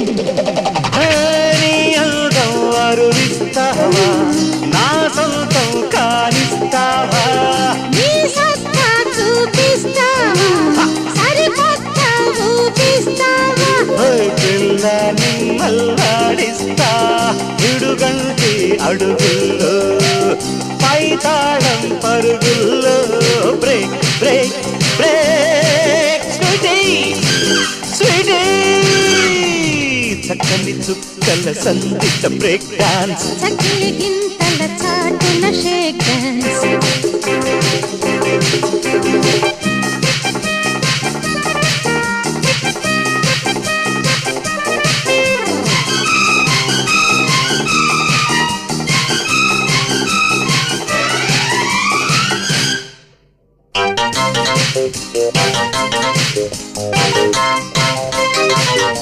నీ అందం అరువిస్తావా నా సొంతం కానిస్తావా నీ సత్తా చూపిస్తావా సరికొత్త ఊపిస్తావా పిల్ల నిమ్మల్లాడిస్తా ఇడుగంటి అడుగుల్లో పైతాళం పరుగుల్లో break break break sweetie sweetie చక్కని చుక్కల సందిట బ్రేక్ డాన్స్ చక్కెర గింతల చాటున షేక్ డాన్స్